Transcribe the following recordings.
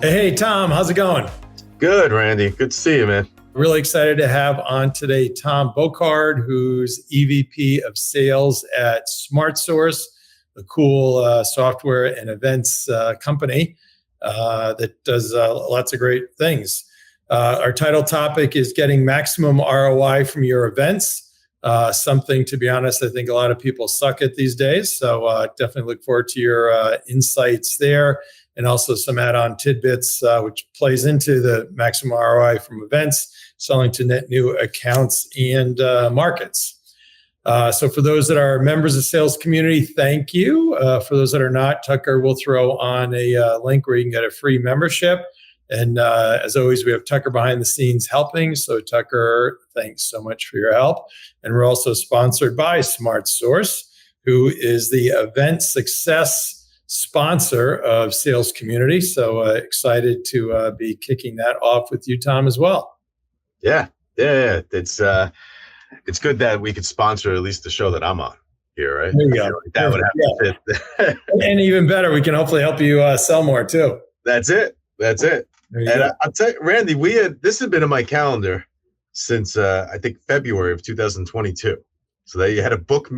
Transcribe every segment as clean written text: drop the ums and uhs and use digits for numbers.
Hey, Tom, how's it going? Good, Randy. Good to see you, man. Really excited to have on today Tom Boccard, who's EVP of Sales at SmartSource, a cool software and events company that does lots of great things. Our title topic is getting maximum ROI from your events. Something, to be honest, I think a lot of people suck at these days. So definitely look forward to your insights there, and also some add-on tidbits, which plays into the maximum ROI from events, selling to net new accounts and markets. So for those that are members of the sales community, thank you. For those that are not, Tucker will throw on a link where you can get a free membership. And as always, we have Tucker behind the scenes helping. So Tucker, thanks so much for your help. And we're also sponsored by SmartSource, who is the event success sponsor of Sales Community. So excited to be kicking that off with you, Tom, as well. Yeah. It's good that we could sponsor at least the show that I'm on here, right? There you go. Like that would have to fit. And even better, we can hopefully help you sell more too. That's it. And I'll tell you, Randy, this has been in my calendar since I think February of 2022. So that you had to book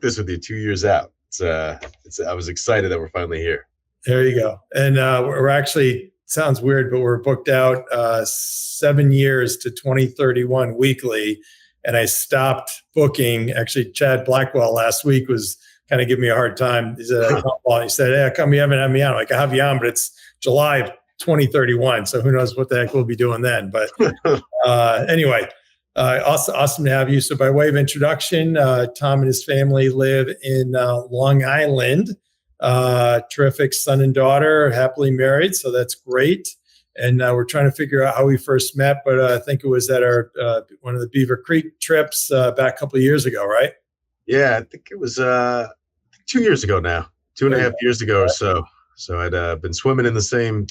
this with you 2 years out. I was excited that we're finally here. There you go. And we're actually, sounds weird, but we're booked out 7 years to 2031 weekly. And I stopped booking. Actually, Chad Blackwell last week was kind of giving me a hard time. He said, he said, hey, how come you haven't had me on? I'm like, I have you on, but it's July 2031. So who knows what the heck we'll be doing then. But anyway, awesome to have you. So by way of introduction, Tom and his family live in Long Island. Terrific son and daughter, happily married. So that's great. And we're trying to figure out how we first met. But I think it was at our one of the Beaver Creek trips back a couple of years ago, right? Yeah, I think it was 2 years ago now, 2.5 years ago or so. So I'd been swimming in the same,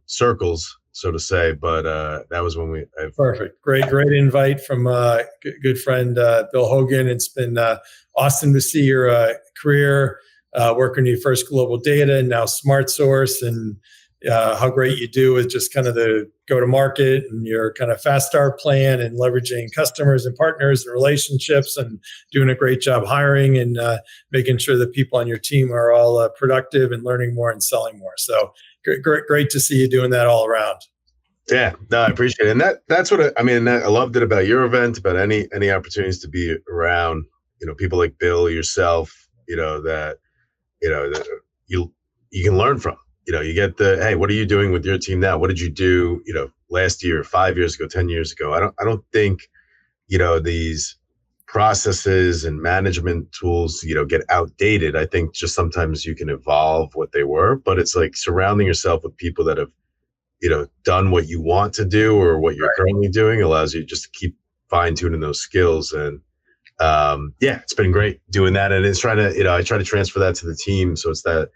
circles, so to say. But that was when Perfect. Great invite from good friend Bill Hogan. It's been awesome to see your career working your first global data and now SmartSource, and how great you do with just kind of the go-to-market and your kind of fast start plan and leveraging customers and partners and relationships and doing a great job hiring and making sure that people on your team are all productive and learning more and selling more. So great to see you doing that all around. Yeah, no, I appreciate it. And that's what I loved it about your event, about any opportunities to be around, people like Bill, yourself, that you can learn from. You get hey, what are you doing with your team now? What did you do, last year, 5 years ago, 10 years ago? I don't think, these processes and management tools, get outdated. I think just sometimes you can evolve what they were, but it's like surrounding yourself with people that have, done what you want to do or what you're currently doing allows you just to keep fine tuning those skills. And it's been great doing that. And it's trying to, I try to transfer that to the team. So it's that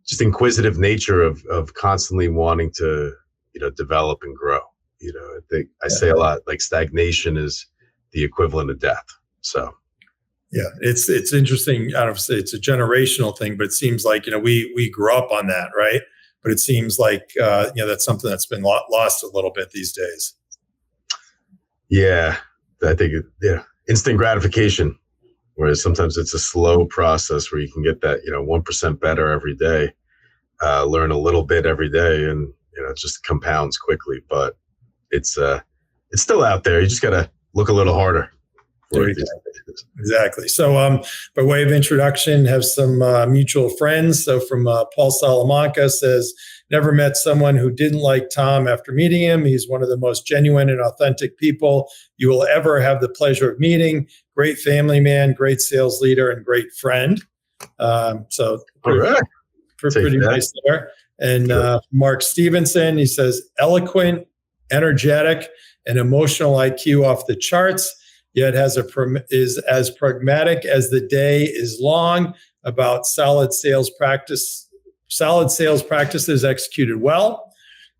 just inquisitive nature of constantly wanting to, develop and grow. I think I say a lot, like stagnation is the equivalent of death. So. Yeah, it's interesting. I don't know if it's a generational thing, but it seems like, we grew up on that, right? But it seems like, that's something that's been lost a little bit these days. Yeah, I think, instant gratification. Whereas sometimes it's a slow process where you can get that, 1% better every day, learn a little bit every day, and it just compounds quickly. But it's still out there. You just got to look a little harder. Exactly. So by way of introduction, have some mutual friends. So from Paul Salamanca says, never met someone who didn't like Tom after meeting him. He's one of the most genuine and authentic people you will ever have the pleasure of meeting. Great family man, great sales leader, and great friend. So pretty nice there. And Mark Stevenson, he says, eloquent, energetic, and emotional IQ off the charts, yet is as pragmatic as the day is long, about solid sales practices executed well.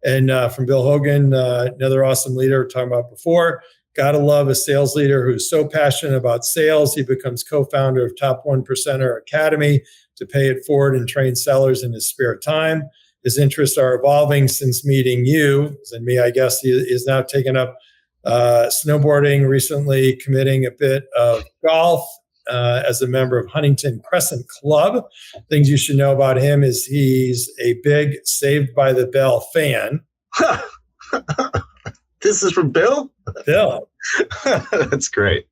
And from Bill Hogan, another awesome leader we're talking about before, gotta love a sales leader who's so passionate about sales, he becomes co-founder of Top 1%er Academy to pay it forward and train sellers in his spare time. his interests are evolving since meeting you and me. I guess he is now taking up snowboarding, recently committing a bit of golf as a member of Huntington Crescent Club. Things you should know about him is he's a big Saved by the Bell fan. This is from Bill? Bill. That's great.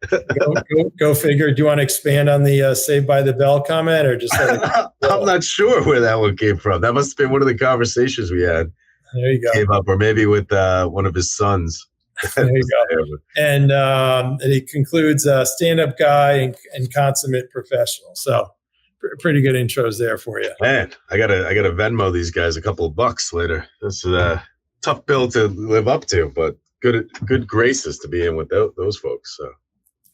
Go figure. Do you want to expand on the Saved by the Bell comment, or just? I'm not sure where that one came from. That must have been one of the conversations we had. There you go. Came up, or maybe with one of his sons. There you go. And he concludes stand-up guy and consummate professional. So pretty good intros there for you. Man, I gotta Venmo these guys a couple of bucks later. This is a tough bill to live up to, but good graces to be in with those folks. So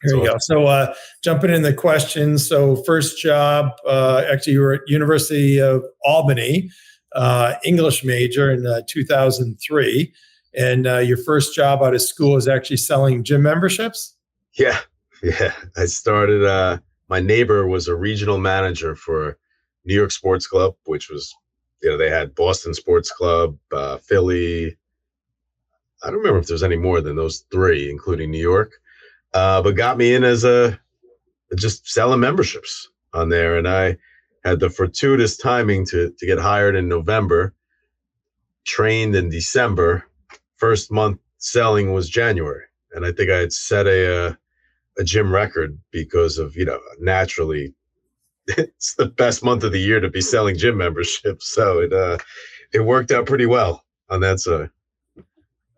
there you go. So jumping in the questions. So first job, actually you were at University of Albany, English major in 2003. And your first job out of school is actually selling gym memberships? Yeah. I started, my neighbor was a regional manager for New York Sports Club, which was, they had Boston Sports Club, Philly. I don't remember if there's any more than those three, including New York, but got me in as just selling memberships on there. And I had the fortuitous timing to get hired in November, trained in December. First month selling was January. And I think I had set a gym record because of, naturally it's the best month of the year to be selling gym memberships. So it worked out pretty well on that side.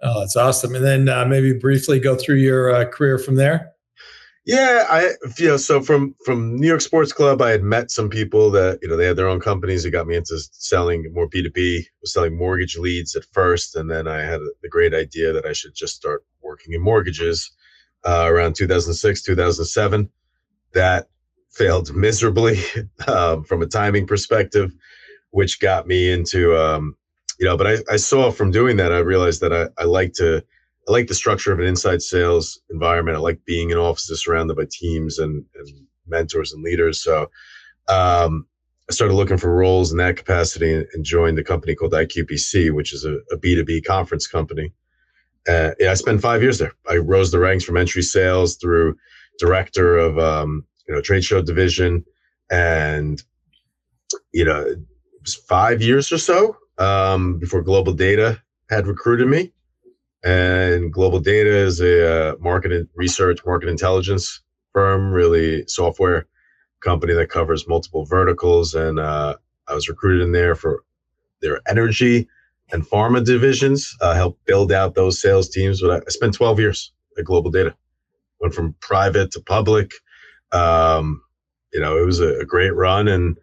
Oh, that's awesome. And then maybe briefly go through your career from there. Yeah, so from New York Sports Club, I had met some people that, they had their own companies that got me into selling more B2B, was selling mortgage leads at first. And then I had the great idea that I should just start working in mortgages around 2006, 2007. That failed miserably from a timing perspective, which got me into, but I saw from doing that, I realized that I like the structure of an inside sales environment. I like being in offices surrounded by teams and mentors and leaders. So I started looking for roles in that capacity and joined a company called IQPC, which is a B2B conference company. I spent 5 years there. I rose the ranks from entry sales through director of trade show division, and it was 5 years or so before Global Data had recruited me. And Global Data is a market intelligence firm, really software company that covers multiple verticals. And I was recruited in there for their energy and pharma divisions, helped build out those sales teams. But I spent 12 years at Global Data, went from private to public. It was a great run. And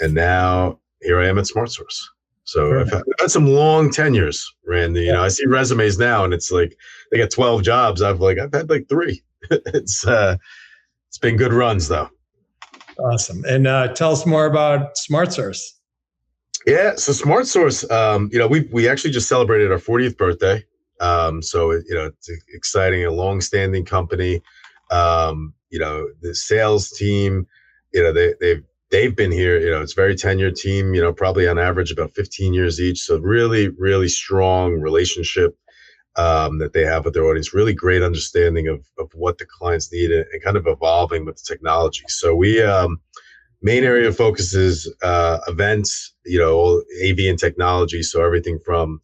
now here I am at SmartSource. So I've had some long tenures, Randy. I see resumes now and it's like they got 12 jobs. I've had like 3. It's been good runs though. Awesome. And tell us more about SmartSource. Yeah, so SmartSource, we actually just celebrated our 40th birthday. So it's exciting, a long-standing company. The sales team, they've been here, it's a very tenured team, probably on average about 15 years each. So really, really strong relationship that they have with their audience, really great understanding of what the clients need and kind of evolving with the technology. So we, main area of focus is events, AV and technology. So everything from,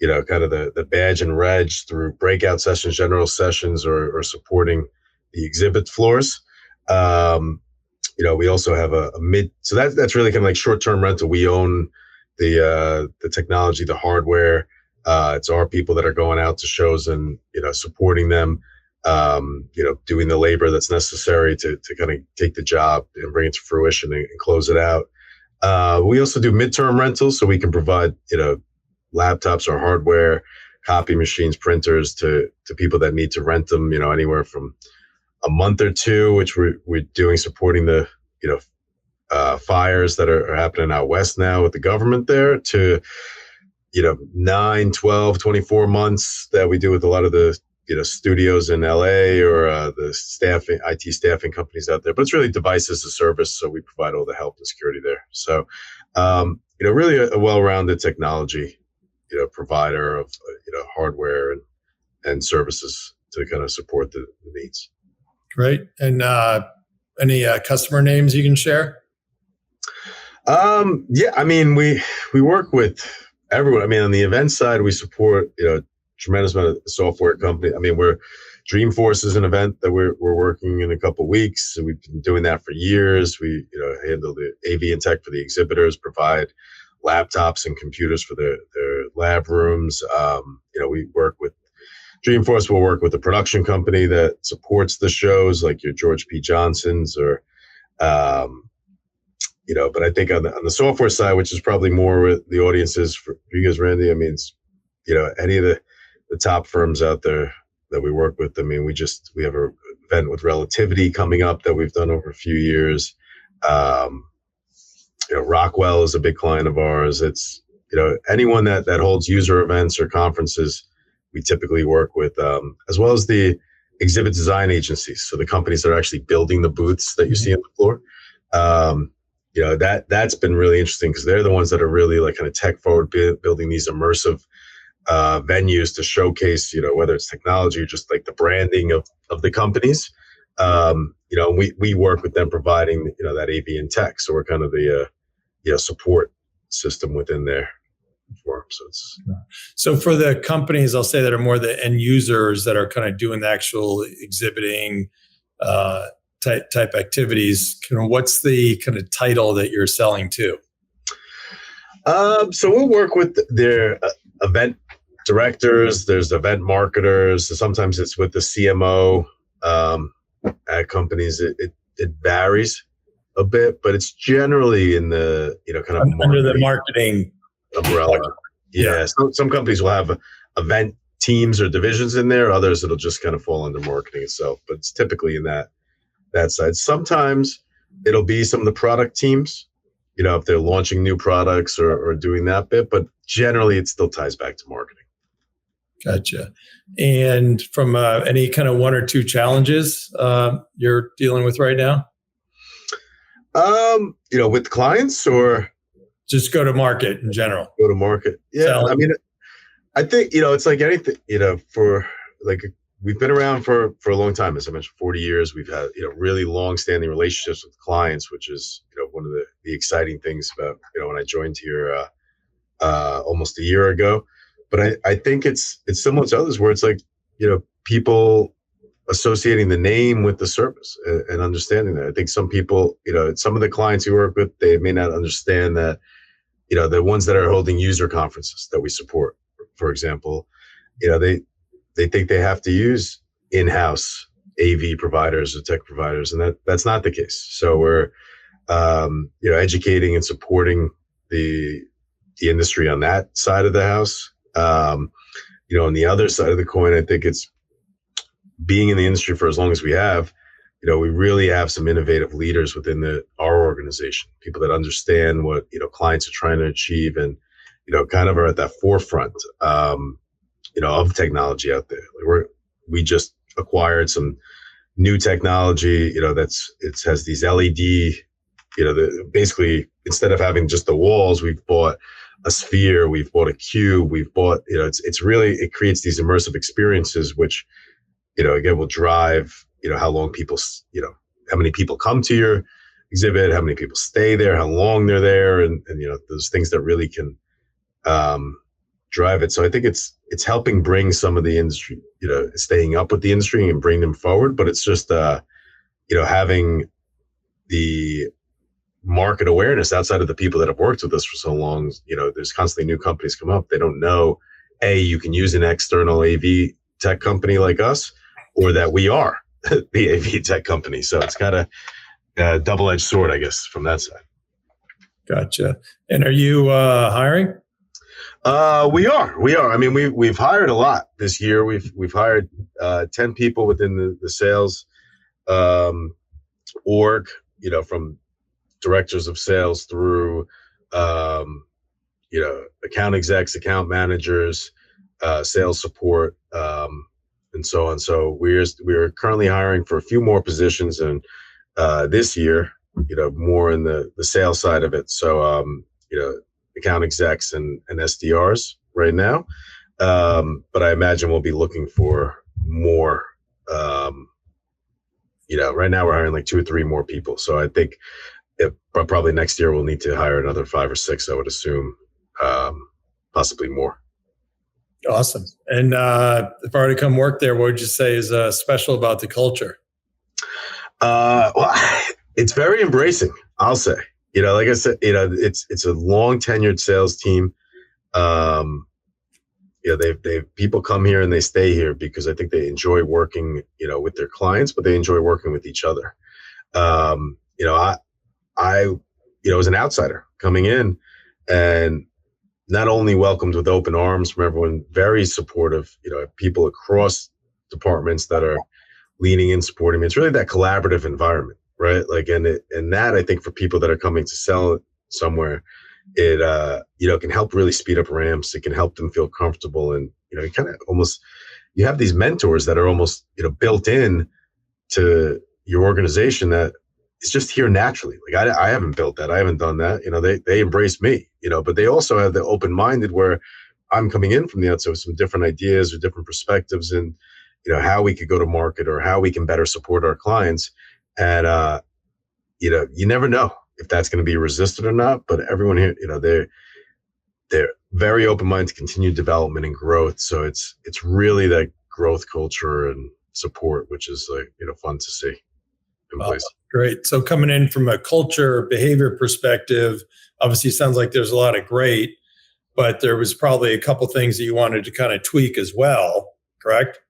kind of the badge and reg through breakout sessions, general sessions, or supporting the exhibit floors. We also have a mid, so that's really kind of like short-term rental. We own the technology, the hardware. It's our people that are going out to shows and supporting them. Doing the labor that's necessary to kind of take the job and bring it to fruition and close it out. We also do midterm rentals, so we can provide laptops or hardware, copy machines, printers to people that need to rent them. Anywhere from a month or two, which we're doing supporting the fires that are happening out west now with the government there, to 9, 12, 24 months that we do with a lot of the studios in LA or the IT staffing companies out there. But it's really device as a service, so we provide all the help and security there. So really a well-rounded technology, provider of, hardware and services to kind of support the needs. Great. And any customer names you can share? Yeah, I mean, we work with everyone. I mean, on the event side, we support, tremendous amount of software company. I mean, Dreamforce is an event that we're working in a couple of weeks. So we've been doing that for years. We, handle the AV and tech for the exhibitors, provide laptops and computers for their lab rooms. We work with Dreamforce. Will work with a production company that supports the shows, like your George P. Johnsons, or but I think on the software side, which is probably more with the audiences for you guys, Randy. I mean, it's, any of the top firms out there that we work with. I mean, we have an event with Relativity coming up that we've done over a few years. Rockwell is a big client of ours. It's, anyone that holds user events or conferences, we typically work with, as well as the exhibit design agencies. So the companies that are actually building the booths that you see on the floor. That's been really interesting because they're the ones that are really like kind of tech forward, building these immersive venues to showcase, whether it's technology or just like the branding of the companies. We work with them providing, that AV and tech. So we're kind of the, support system within there for them. So for the companies, I'll say that are more the end users that are kind of doing the actual exhibiting type activities, what's the kind of title that you're selling to? So we'll work with their event directors. There's event marketers. So sometimes it's with the CMO at companies. It varies a bit, but it's generally in the kind of under the marketing umbrella. Yeah. So some companies will have event teams or divisions in there. Others it'll just kind of fall under marketing itself. But it's typically in that side. Sometimes it'll be some of the product teams, if they're launching new products or doing that bit, but generally it still ties back to marketing. Gotcha. And from any kind of one or two challenges you're dealing with right now? With clients or just go to market in general? Go to market. Yeah. Selling. I mean, I think, it's like anything, for like, we've been around for a long time. As I mentioned, 40 years. We've had, really long-standing relationships with clients, which is, one of the exciting things about, when I joined here almost a year ago. But I think it's similar to others where it's like, people associating the name with the service and understanding that. I think some people, some of the clients you work with, they may not understand that, the ones that are holding user conferences that we support, for example, they think they have to use in-house AV providers or tech providers, and that's not the case. So we're, educating and supporting the industry on that side of the house. On the other side of the coin, I think it's being in the industry for as long as we have, we really have some innovative leaders within our organization, people that understand what, clients are trying to achieve and, kind of are at that forefront, of technology out there. We just acquired some new technology, it has these LED, basically instead of having just the walls, we've bought a sphere, we've bought a cube, we've bought, it's really, it creates these immersive experiences, which, again, will drive, how long people, how many people come to your exhibit, how many people stay there, how long they're there, and those things that really can drive it. So I think it's helping bring some of the industry, staying up with the industry and bring them forward. But it's just, having the market awareness outside of the people that have worked with us for so long. There's constantly new companies come up. They don't know, you can use an external AV tech company like us, or that we are the AV tech company. So it's kind of a double-edged sword, I guess, from that side. Gotcha. And are you hiring? We are. I mean, we've hired a lot this year. We've hired 10 people within the sales org, from directors of sales through, account execs, account managers, sales support, and so on. So we're currently hiring for a few more positions, and this year, more in the sales side of it. So, account execs and SDRs right now. But I imagine we'll be looking for more. Right now we're hiring like 2 or 3 more people. So I think probably next year we'll need to hire another 5 or 6, I would assume, possibly more. Awesome. And if I were to come work there, what would you say is special about the culture? Well, it's very embracing, I'll say. Like I said, it's a long tenured sales team. They've people come here and they stay here because I think they enjoy working, with their clients, but they enjoy working with each other. I was an outsider coming in, and not only welcomed with open arms from everyone, very supportive, people across departments that are leaning in, supporting me. It's really that collaborative environment, right? Like, and that I think for people that are coming to sell somewhere, it can help really speed up ramps. It can help them feel comfortable, and you kind of almost you have these mentors that are almost built in to your organization that is just here naturally. Like I haven't built that. I haven't done that. They embrace me. But they also have the open-minded where I'm coming in from the outside with some different ideas or different perspectives, and how we could go to market or how we can better support our clients. And you never know if that's going to be resisted or not. But everyone here, they're very open-minded to continued development and growth. So it's really that growth culture and support, which is fun to see in place. Great. So coming in from a culture behavior perspective, obviously it sounds like there's a lot of great, but there was probably a couple things that you wanted to kind of tweak as well, correct?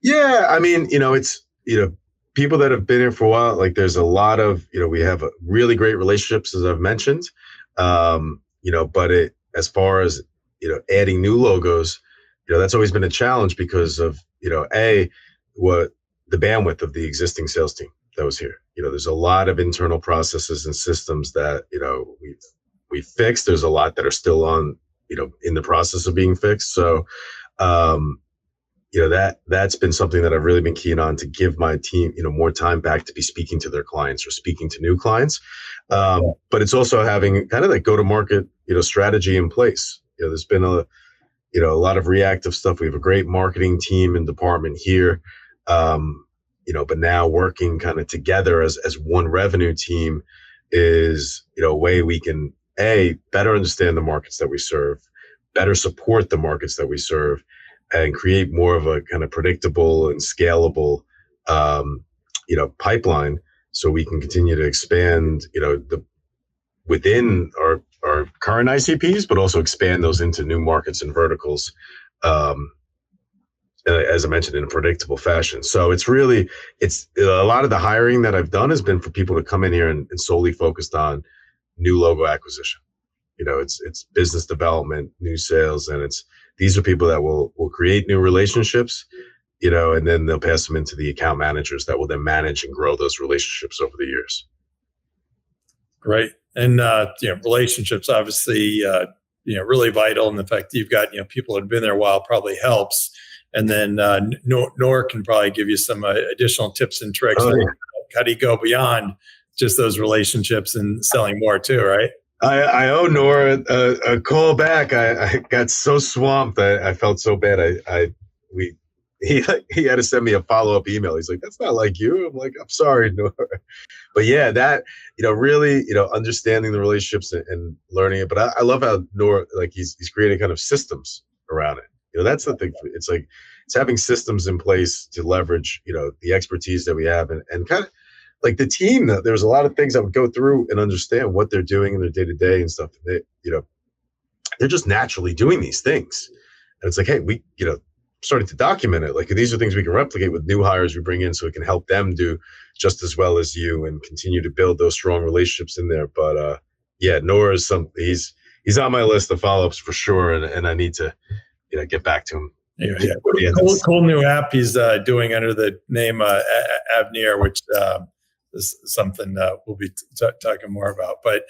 Yeah. I mean, it's, people that have been here for a while, like there's a lot of, we have really great relationships, as I've mentioned, but as far as, adding new logos, that's always been a challenge because of, what the bandwidth of the existing sales team that was here. There's a lot of internal processes and systems that, we've fixed. There's a lot that are still on, in the process of being fixed. So, that's been something that I've really been keen on, to give my team, more time back to be speaking to their clients or speaking to new clients. But it's also having kind of that go-to-market, strategy in place. There's been a lot of reactive stuff. We have a great marketing team and department here. But now working kind of together as one revenue team is, a way we can better understand the markets that we serve, better support the markets that we serve, and create more of a kind of predictable and scalable, pipeline, so we can continue to expand, within our current ICPs, but also expand those into new markets and verticals, as I mentioned, in a predictable fashion. So it's a lot of the hiring that I've done has been for people to come in here and solely focused on new logo acquisition. It's business development, new sales, and these are people that will create new relationships, and then they'll pass them into the account managers that will then manage and grow those relationships over the years. Great. And, relationships, obviously, really vital. And the fact that you've got, people that have been there a while probably helps. And then Nor can probably give you some additional tips and tricks. Oh, yeah. How do you go beyond just those relationships and selling more too, right? I owe Nora a call back. I got so swamped. I felt so bad. He had to send me a follow-up email. He's like, "That's not like you." I'm like, "I'm sorry, Nora." But yeah, that, really, understanding the relationships and learning it. But I love how Nora, like he's created kind of systems around it. That's the thing. It's like, it's having systems in place to leverage, the expertise that we have, and kind of like the team. There's a lot of things I would go through and understand what they're doing in their day-to-day and stuff. They, they're just naturally doing these things. And it's like, hey, we, starting to document it. Like, these are things we can replicate with new hires we bring in, so it can help them do just as well as you, and continue to build those strong relationships in there. But Nora is he's on my list of follow-ups for sure. And I need to, get back to him. Yeah. Cool new app he's doing under the name Avneer, which is something we'll be talking more about. But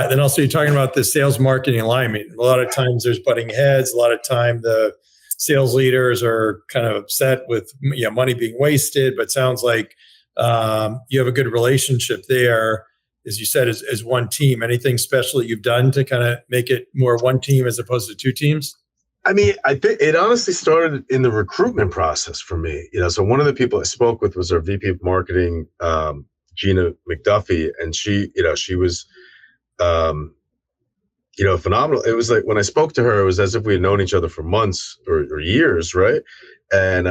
then also, you're talking about the sales marketing alignment. A lot of times there's butting heads. A lot of time the sales leaders are kind of upset with money being wasted. But sounds like you have a good relationship there. as you said, as one team. Anything special that you've done to kind of make it more one team as opposed to two teams? I mean, I think it honestly started in the recruitment process for me. So one of the people I spoke with was our VP of marketing, Gina McDuffie, and she was, phenomenal. It was like when I spoke to her, it was as if we had known each other for months or years, right? And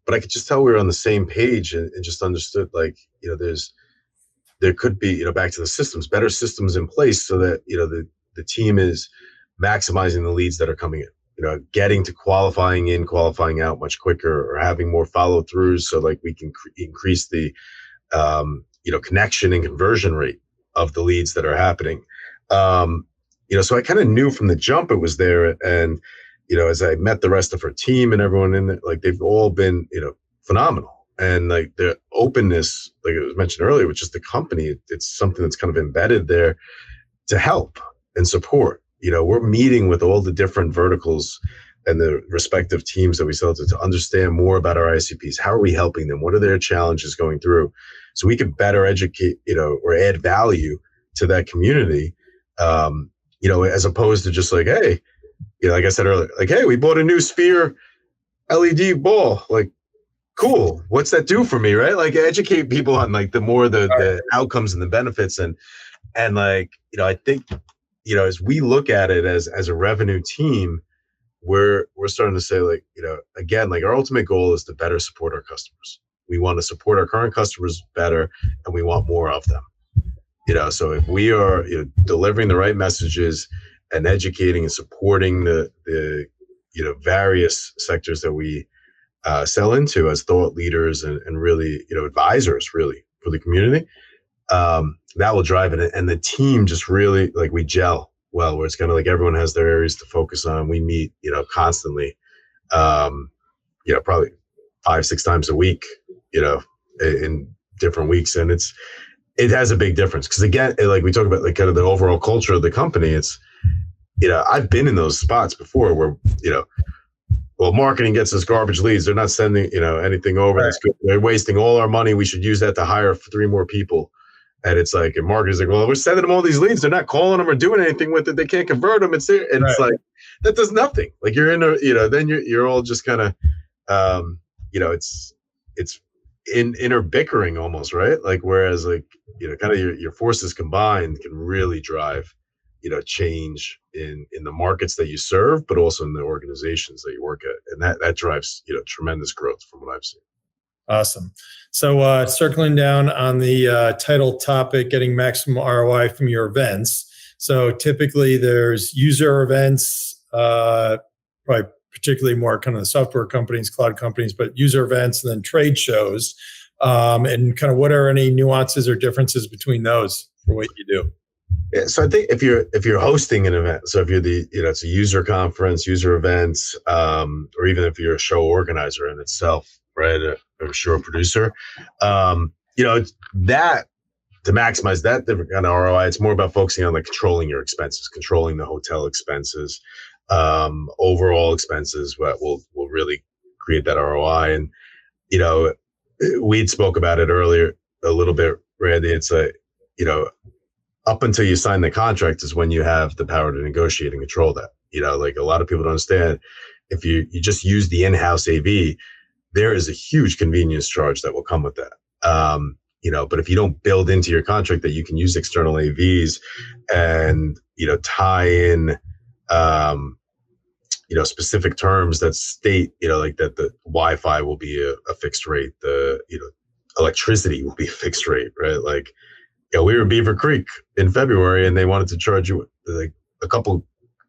but I could just tell we were on the same page and just understood, like, there could be, back to the systems, better systems in place so that the team is maximizing the leads that are coming in. Getting to qualifying in, qualifying out much quicker, or having more follow throughs, so like we can increase the connection and conversion rate of the leads that are happening. So I kind of knew from the jump it was there, and as I met the rest of her team and everyone in there, like they've all been phenomenal, and like their openness, like it was mentioned earlier, with just the company, it's something that's kind of embedded there to help and support. We're meeting with all the different verticals and the respective teams that we sell to understand more about our ICPs. How are we helping them? What are their challenges going through? So we can better educate, or add value to that community, as opposed to just like, hey, like I said earlier, like, hey, we bought a new Sphere LED ball. Like, cool. What's that do for me, right? Like, educate people on like the outcomes and the benefits. And like, I think, as we look at it as a revenue team, we're starting to say, like, again, like our ultimate goal is to better support our customers. We want to support our current customers better, and we want more of them. So if we are delivering the right messages and educating and supporting the various sectors that we sell into as thought leaders and really advisors really for the community, that will drive it. And the team just really, like, we gel well, where it's kind of like everyone has their areas to focus on. We meet, constantly, probably 5-6 times a week, in different weeks. And it has a big difference. Cause again, like we talk about, like kind of the overall culture of the company, it's, I've been in those spots before where, well, marketing gets us garbage leads. They're not sending, anything over. Right. That's good. They're wasting all our money. We should use that to hire 3 more people. And it's like, and marketing's like, well, we're sending them all these leads. They're not calling them or doing anything with it. They can't convert them. It's there. And It's like, that does nothing. Like you're in a, then you're all just kind of, it's inner bickering almost, right? Like, whereas like, kind of your forces combined can really drive, change in the markets that you serve, but also in the organizations that you work at. And that drives, tremendous growth from what I've seen. Awesome. So circling down on the title topic, getting maximum ROI from your events. So typically there's user events, probably particularly more kind of the software companies, cloud companies, but user events and then trade shows. And kind of what are any nuances or differences between those for what you do? Yeah, so I think if you're hosting an event, so if you're it's a user conference, user events, or even if you're a show organizer in itself, right, a show producer, that to maximize that different kind of ROI, it's more about focusing on like controlling your expenses, controlling the hotel expenses, overall expenses. What will really create that ROI. And we'd spoke about it earlier a little bit, Randy. It's up until you sign the contract is when you have the power to negotiate and control that. Like a lot of people don't understand, if you just use the in-house AV, there is a huge convenience charge that will come with that. But if you don't build into your contract that you can use external AVs and, tie in, specific terms that state, like that the Wi-Fi will be a fixed rate, the, electricity will be a fixed rate, right? Like, we were in Beaver Creek in February and they wanted to charge you like a couple.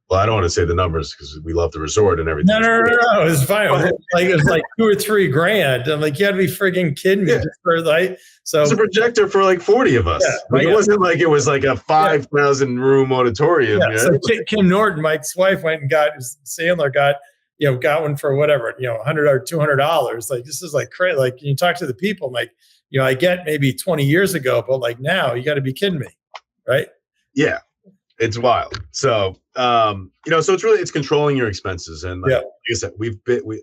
Well, I don't want to say the numbers because we love the resort and everything. No, it's fine. It was like $2 or $3 grand. I'm like, you gotta be frigging kidding me. Yeah. Just for like, so it's a projector for like 40 of us. Yeah, like, it wasn't like it was like a 5,000 room auditorium. Yeah. So Kim Norton, Mike's wife, went and got Sandler got one for whatever, $100 or $200. Like, this is like crazy. Like, you talk to the people, like, I get maybe 20 years ago, but like now you got to be kidding me, right? Yeah, it's wild. So, so it's controlling your expenses. And like I said,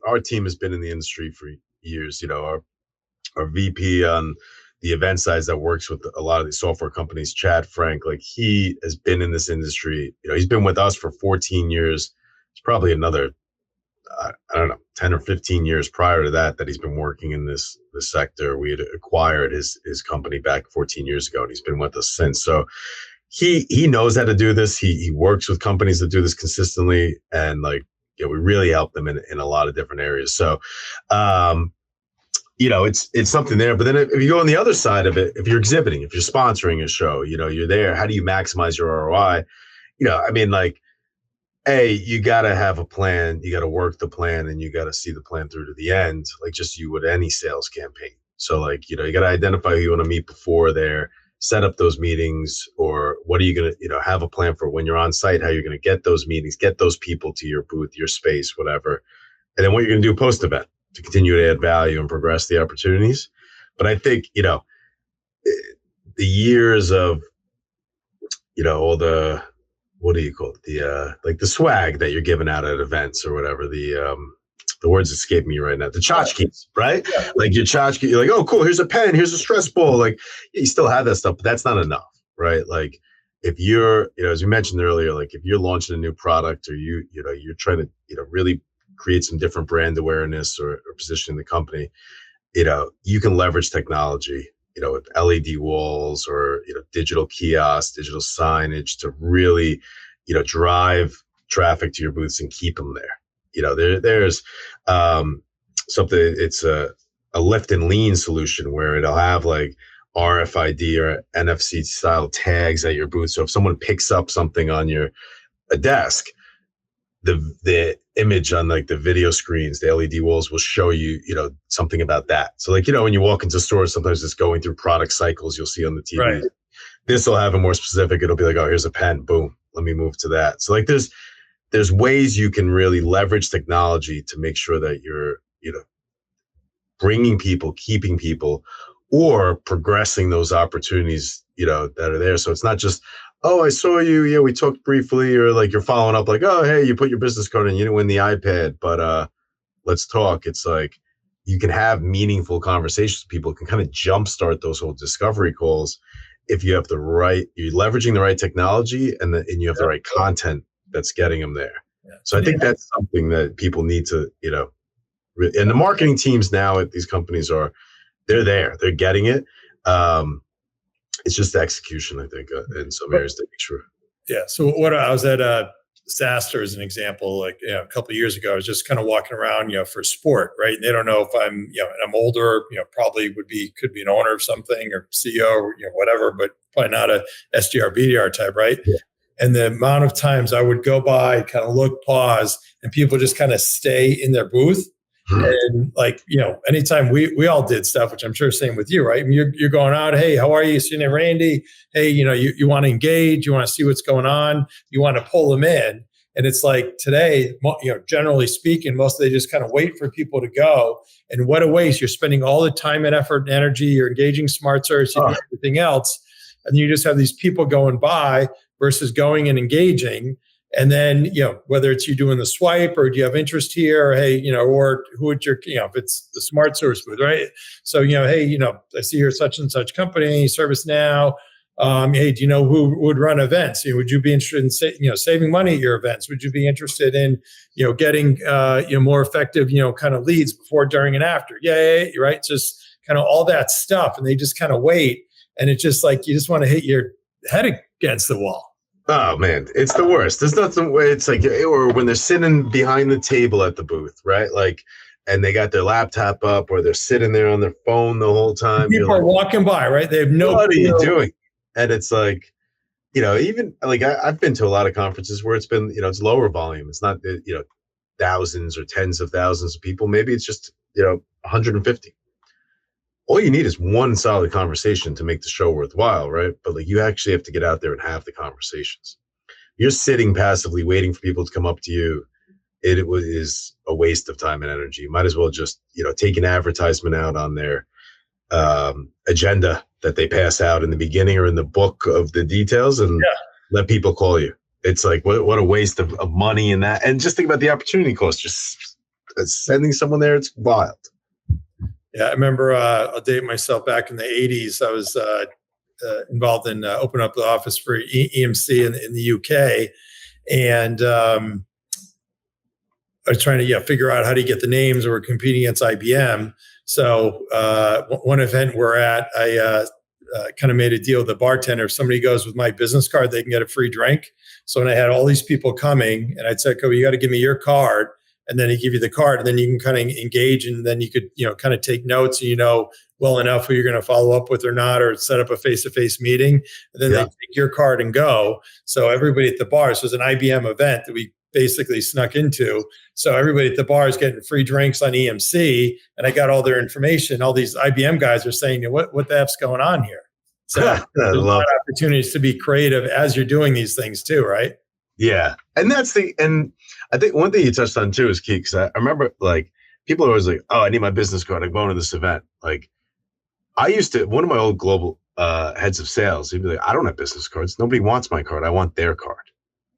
our team has been in the industry for years. Our VP on the event side that works with a lot of these software companies, Chad Frank, like he has been in this industry. He's been with us for 14 years. It's probably another, I don't know, 10 or 15 years prior to that he's been working in this sector. We had acquired his company back 14 years ago, and he's been with us since. So he knows how to do this. He works with companies that do this consistently, and like, we really help them in a lot of different areas. So, it's something there. But then if you go on the other side of it, if you're exhibiting, if you're sponsoring a show, you're there. How do you maximize your ROI? You got to have a plan. You got to work the plan, and you got to see the plan through to the end, like just you would any sales campaign. So you got to identify who you want to meet before there, set up those meetings, or what are you going to, have a plan for when you're on site, how you're going to get those meetings, get those people to your booth, your space, whatever. And then what you're going to do post-event to continue to add value and progress the opportunities. But I think, the years of, all the, what do you call it? The swag that you're giving out at events or whatever, the words escape me right now. The tchotchkes, right? Yeah. Like your tchotchke, you're like, oh, cool. Here's a pen. Here's a stress ball. Like you still have that stuff, but that's not enough, right? Like if you're, as we mentioned earlier, like if you're launching a new product or you're trying to, really create some different brand awareness or positioning the company, you can leverage technology, with LED walls or, digital kiosks, digital signage to really, drive traffic to your booths and keep them there. There's something, it's a lift and lean solution where it'll have like RFID or NFC style tags at your booth. So if someone picks up something on a desk, the image on like the video screens, the LED walls will show you, something about that. So like, when you walk into stores, sometimes it's going through product cycles you'll see on the TV. Right. This will have a more specific, it'll be like, oh, here's a pen, boom, let me move to that. So like there's ways you can really leverage technology to make sure that you're, bringing people, keeping people, or progressing those opportunities, that are there. So it's not just, oh, I saw you. Yeah, we talked briefly, or like you're following up like, oh, hey, you put your business card in, you didn't win the iPad, but let's talk. It's like you can have meaningful conversations with people, can kind of jumpstart those whole discovery calls if you have you're leveraging the right technology and you have the right content that's getting them there. Yeah. So I think that's something that people need to, and the marketing teams now at these companies they're there, they're getting it. It's just the execution, I think, in some areas to make sure. Yeah. So what I was at Disaster as an example, like a couple of years ago, I was just kind of walking around, for sport, right? And they don't know if I'm, I'm older, probably could be an owner of something or CEO or whatever, but probably not a SDR, BDR type, right? Yeah. And the amount of times I would go by, kind of look, pause, and people just kind of stay in their booth. And like, anytime we all did stuff, which I'm sure same with you, right? I mean, you're going out, hey, how are you? So your name Randy. Hey, you want to engage, you want to see what's going on, you want to pull them in. And it's like today, generally speaking, they just kind of wait for people to go. And what a waste. You're spending all the time and effort and energy, you're engaging SmartSource, you do everything else. And you just have these people going by versus going and engaging. And then, whether it's you doing the swipe or do you have interest here, or hey, or who would your, if it's the SmartSource booth, right? So, hey, I see you're such and such company, ServiceNow. Hey, do you know who would run events? Would you be interested in, saving money at your events? Would you be interested in, getting, more effective, kind of leads before, during, and after? Yeah, right. Just kind of all that stuff. And they just kind of wait. And it's just like, you just want to hit your head against the wall. Oh man, it's the worst. There's nothing where it's like, or when they're sitting behind the table at the booth, right? Like, and they got their laptop up, or they're sitting there on their phone the whole time. People are walking by, right? They have no. What are you doing? And it's like, even like I've been to a lot of conferences where it's been, it's lower volume. It's not, thousands or tens of thousands of people. Maybe it's just, 150. All you need is one solid conversation to make the show worthwhile, right? But like you actually have to get out there and have the conversations. You're sitting passively waiting for people to come up to you. It is a waste of time and energy. You might as well just, take an advertisement out on their agenda that they pass out in the beginning or in the book of the details and let people call you. It's like, what a waste of money in that. And just think about the opportunity cost. Just sending someone there, it's wild. Yeah, I remember I'll date myself back in the 80s. I was involved in opening up the office for EMC in the UK. And I was trying to figure out how to get the names. We're competing against IBM. So one event we're at, I kind of made a deal with the bartender. If somebody goes with my business card, they can get a free drink. So when I had all these people coming, and I'd say, "Okay, you got to give me your card," and then he give you the card, and then you can kind of engage, and then you could kind of take notes, and well enough who you're going to follow up with or not, or set up a face-to-face meeting, and then they take your card and go. So everybody at the bar, this was an IBM event that we basically snuck into. So everybody at the bar is getting free drinks on EMC, and I got all their information. All these IBM guys are saying, what the F's going on here? So there's a lot of opportunities to be creative as you're doing these things too, right? Yeah. And and I think one thing you touched on too is key, because I remember like people are always like, "Oh, I need my business card. I'm going to this event." Like I used to, one of my old global heads of sales, he'd be like, "I don't have business cards. Nobody wants my card. I want their card.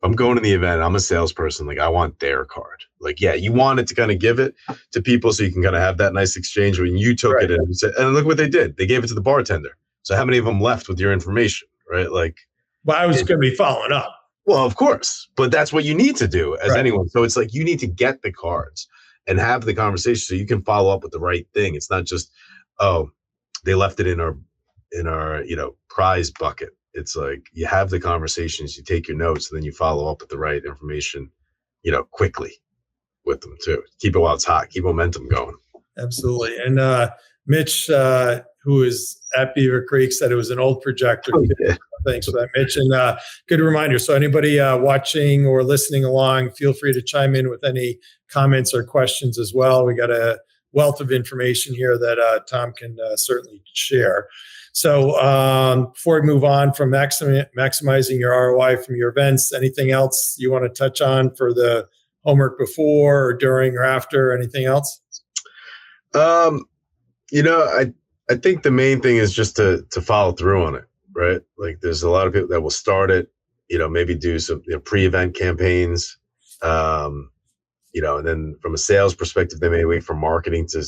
I'm going to the event. I'm a salesperson. Like I want their card." Like, yeah, you wanted to kind of give it to people so you can kind of have that nice exchange when you took it and you said, and look what they did. They gave it to the bartender. So how many of them left with your information, right? Like, well, I was going to be following up. Well, of course, but that's what you need to do as anyone. So it's like you need to get the cards and have the conversation so you can follow up with the right thing. It's not just, oh, they left it in our prize bucket. It's like you have the conversations, you take your notes, and then you follow up with the right information, quickly with them too. Keep it while it's hot. Keep momentum going. Absolutely. And Mitch, who is at Beaver Creek, said it was an old projector. Oh, yeah. Thanks for that, Mitch. And good reminder. So anybody watching or listening along, feel free to chime in with any comments or questions as well. We got a wealth of information here that Tom can certainly share. So before we move on from maximizing your ROI from your events, anything else you want to touch on for the homework before or during or after? Anything else? I think the main thing is just to follow through on it, right? Like there's a lot of people that will start it, maybe do some pre-event campaigns, and then from a sales perspective, they may wait for marketing to,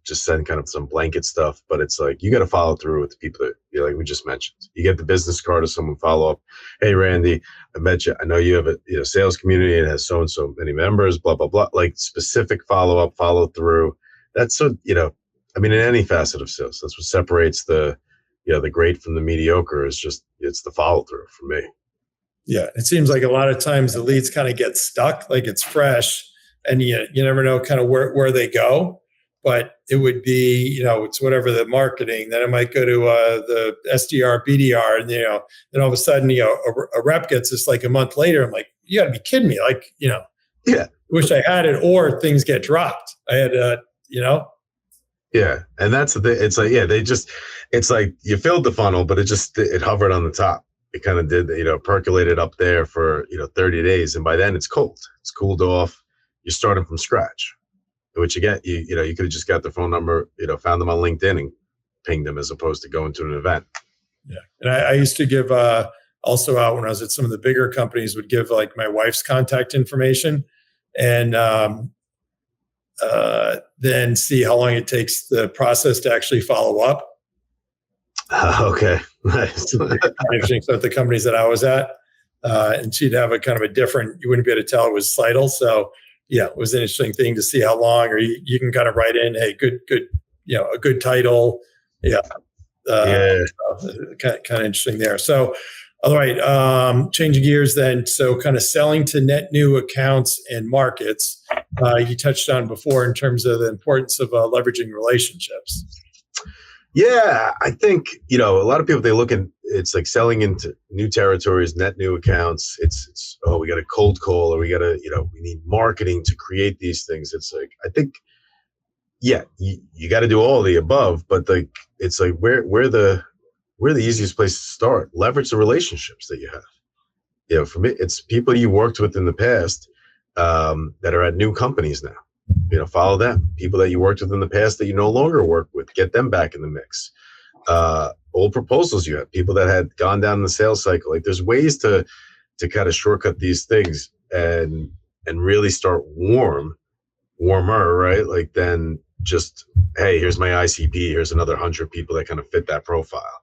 just send kind of some blanket stuff. But it's like, you got to follow through with the people that, like we just mentioned. You get the business card of someone, follow up. "Hey, Randy, I met you. I know you have a sales community and has so-and-so many members, blah, blah, blah." Like specific follow-up, follow through. That's so, in any facet of sales, that's what separates the great from the mediocre it's the follow through for me. Yeah. It seems like a lot of times the leads kind of get stuck, like it's fresh and you never know kind of where they go, but it would be, it's whatever the marketing, then it might go to the SDR, BDR, and, then all of a sudden, a rep gets this like a month later. I'm like, you gotta be kidding me. Like, wish I had it, or things get dropped. I had, Yeah. And that's the thing. It's like, it's like you filled the funnel, but it hovered on the top. It kind of did, percolated up there for, 30 days. And by then it's cold. It's cooled off. You're starting from scratch, which again, you could have just got their phone number, found them on LinkedIn and pinged them as opposed to going to an event. Yeah. And I used to give also out when I was at some of the bigger companies, would give like my wife's contact information and, then see how long it takes the process to actually follow up. Okay, nice. Interesting. So at the companies that I was at, and she'd have a kind of a different, you wouldn't be able to tell it was Seidl. So yeah, it was an interesting thing to see how long, or you can kind of write in, "Hey, good, a good title." Yeah. Kind of interesting there. So, all right, changing gears then. So kind of selling to net new accounts and markets. You touched on before in terms of the importance of leveraging relationships. Yeah, I think, a lot of people, they look at it's like selling into new territories, net new accounts. It's we got a cold call, or we got to, we need marketing to create these things. It's like, I think, you got to do all of the above, but like, it's like where the easiest place to start. Leverage the relationships that you have. For me, it's people you worked with in the past that are at new companies now. Follow them. People that you worked with in the past that you no longer work with, get them back in the mix. Old proposals you have, people that had gone down the sales cycle. Like there's ways to kind of shortcut these things and really start warmer, right? Like then just, hey, here's my ICP, here's another 100 people that kind of fit that profile.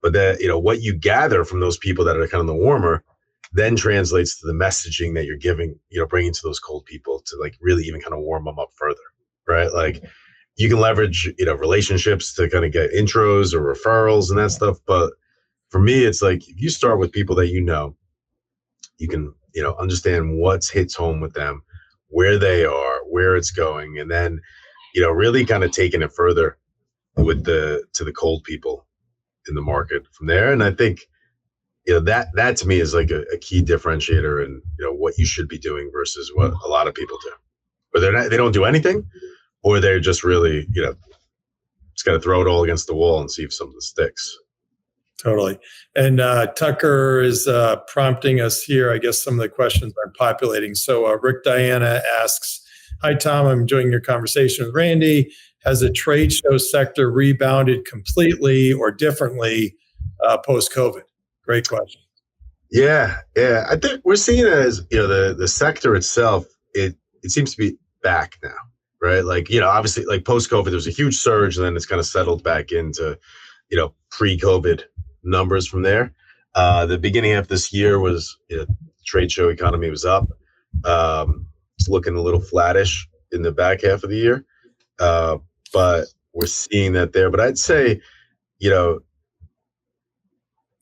But that, what you gather from those people that are kind of the warmer then translates to the messaging that you're giving, bringing to those cold people to like really even kind of warm them up further, right? Like you can leverage, relationships to kind of get intros or referrals and that stuff. But for me, it's like, if you start with people that you can, understand what hits home with them, where they are, where it's going, and then, really kind of taking it further to the cold people in the market from there. And I think, that to me is like a key differentiator in, what you should be doing versus what a lot of people do. Or they don't do anything, or they're just really, just got to throw it all against the wall and see if something sticks. Totally. And Tucker is prompting us here. I guess some of the questions are populating. So Rick Diana asks, hi, Tom, I'm enjoying your conversation with Randy. Has the trade show sector rebounded completely or differently post-COVID? Great question. Yeah. I think we're seeing it as, the sector itself, it seems to be back now, right? Like, obviously like post-COVID, there was a huge surge and then it's kind of settled back into, pre-COVID numbers from there. The beginning of this year was, trade show economy was up. It's looking a little flattish in the back half of the year. But we're seeing that there. But I'd say,